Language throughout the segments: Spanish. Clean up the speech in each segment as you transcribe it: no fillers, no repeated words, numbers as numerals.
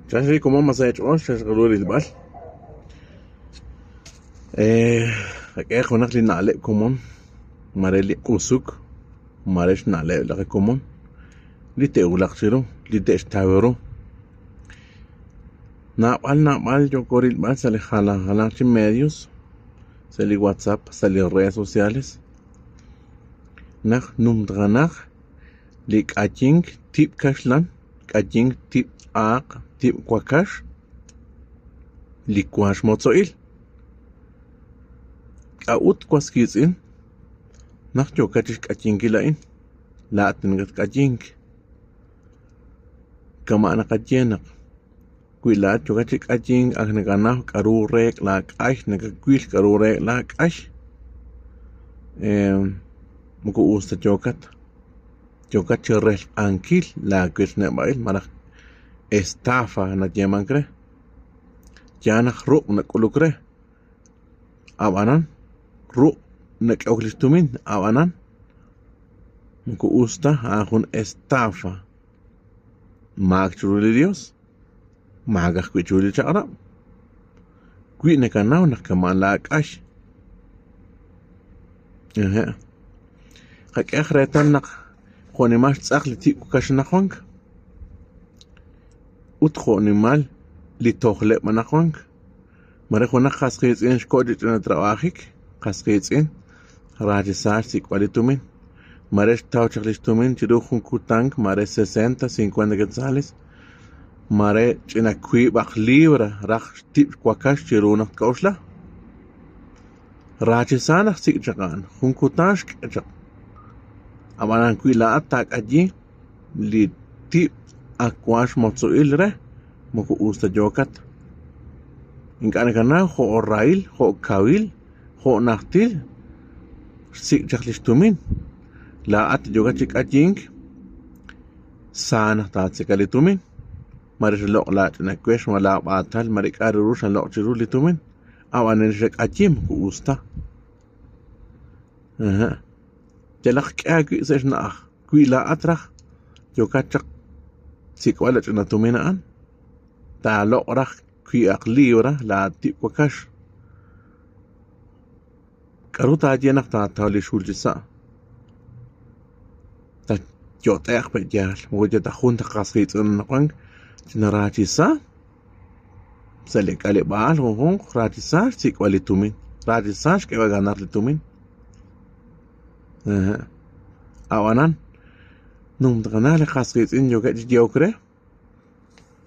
Casi como más hecho, casi calor el bal. Aquí con aquel nale común, mareli usuk, maresh nale la común. Lite ulaxiro, lite estavero. Na mal yo coril bal sale jala medios, sale WhatsApp, sale redes sociales. Nach numdranach, lik ajing tip kashlan, ajing tip aq, tip kwakash, likwash motsoil. Aut kwaskizin, nach yo katish kachingilain, latin gat kaching. Kama na kachenak. Kwilat yo kachik kaching ak naganah karu rek la kash, nagakwil karu rek la kash. Muko usta chokat. Chokat chirrel ankil la kwil nebail marak estafa na llaman kre. Yanak ru na kulukre. Abanan ru na kauklistumin abanan. Muko usta akun estafa. Mag churuli Dios. Magak kwi churuli chara. Kwi na kanaw na kaman la kash. Kak retan nak khoni mas tsakli ti kukash na khong. Ut khoni mal li tokhle mana khong. Mare khona khasqis in shkodit na trabajik, khasqis in rajisar si kwalitumin. Mare tau chaklistumin chiru khun kutang mare 60 50 quetzales. Mare china kwi bak libra rakh tip kwakash chiru nak kaushla. Rajisana si chakan khun kutash chak. Amaran kwi la atak allí li tip akwash motsoil re moko usta jokat. Inkana kana ho rail, ho kawil, ho naktil si chaklistumin. La at jogat chik ajing sana ta tsekalitumin. Maris lo la na kwesh mala batal marik arurushan lo chirulitumin. Awanen shek ajim ko usta. Jalak kagi sesna kwi la atrach jogat chak sikwala china tuminaan. Ta lo rak kwi aklibra la tip wakash. Karuta ajenak ta tali shuljisa. Ta jotek pejal, moja ta junta kasrit un nakwang tinarajisa. Sale kale baal hong rajisa sikwali tumin. Rajisa ke va ganar litumin. Awanan num ganale kasrit in jogat jokre.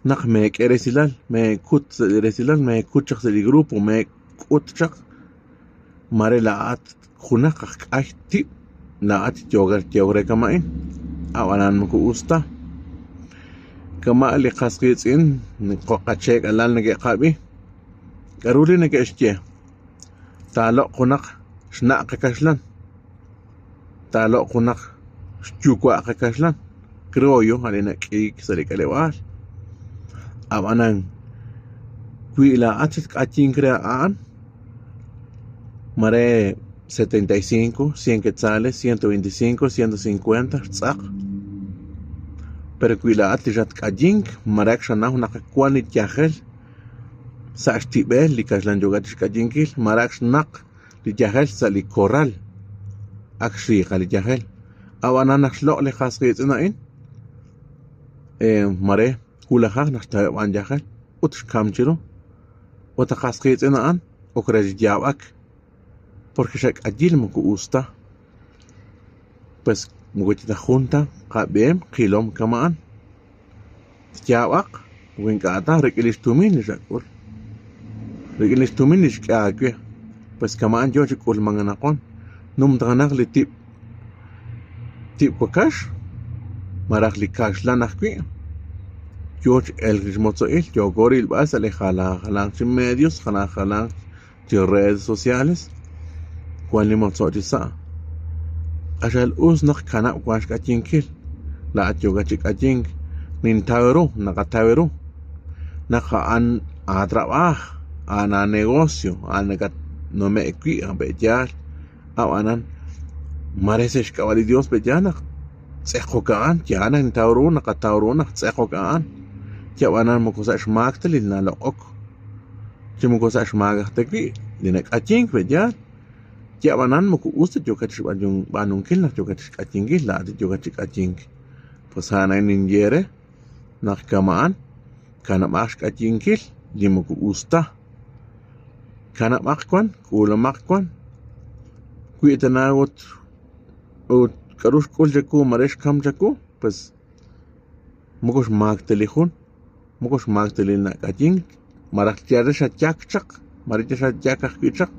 Nak me keresilal, me kut resilal, me kutchak del grupo, me kutchak mare la at khunak akti la at jogre kamain awanan muku usta kama li khasqits in qoqachek alal nge qabi garuli nge ishje talo khunak shna qakashlan talo khunak shchukwa qakashlan creo yo alena ki salikalewal awanan kwi la atit kachin crean mare 75, 100 quetzales, 125, 150 tzaq. Pero kwi atijat kajing marak shana una kwani tiahel sa astibel li kaslan jogatish kajinkil marak shnak li tiahel sa li koral akshi qali tiahel awana nakhlo li khasqit inain mare hulaha nashta wan tiahel utsh kamchiro uta khasqit inaan okrej jawak porque shak ajil muku usta pues mugochita junta qabem qilom kamaan jawak winkata rekilistumin shakul rekilistumin ishkaqwe pues kamaan jo chikul manganaqon num dranaq li tip wakash maraq li kash lanaqwi George el Gismotsoil yo goril bas ale jalan medios jalan redes sociales Kuali motsotisa. Ashal usnak kana wash kachinkil. La at yoga chik achink. Nin taveru, nakataveru. Naka an a trabajo, ana negocio, anagat no me equi a bejal. Awanan maresesh kawali Dios bejanak. Tsejo kaan, yana in taveru, nakataveru, nak tsejo kaan. tiawanan mo kosa shmaktel na look chimo kosa shmagaktekwi dinek aching pedya tiawanan mo ku usted yo kach banung kil na yo kach achingil la yo kach aching pues hana ninjere nak kamaan kana mask achingil limo ku usta kana makwan kula makwan kuitana ot karush koljaku maresh kamjaku pues mokos magtelihun mokos magtelina kaching marak tiare sha chakchak marite sha chakak kichak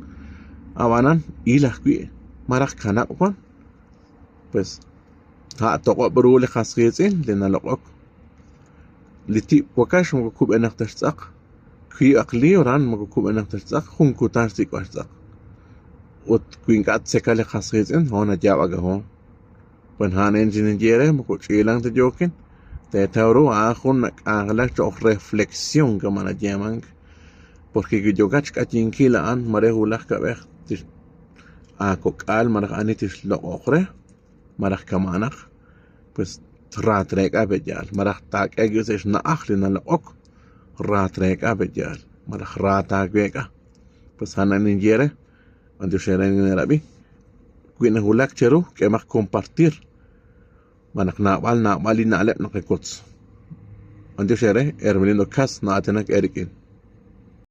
awanan ilah kui marak kana kwan pues ha toqo brule khasqitsin lena loqok liti wakash mo kub enak tashaq kui aqli oran mo kub enak tashaq khun ku tarsi kwashaq ot kuin kat sekale khasqitsin hona jawaga ho wan hanen jinjere mo ko chilang te jokin te tauro a khun agla cho reflexión que mana llaman porque yo gach kachinkila an mare hulak kabeh a kokal marak anitis lo okhre marak kamanak pues ratrek abejal marak tak egis na akhlina lo ok ratrek abejal marak ratageka pues hanan injere ando sheren en arabi kuina hulak cheru que más compartir manak na balina ale no kekots ando shere ermelindo kas na atenak erikin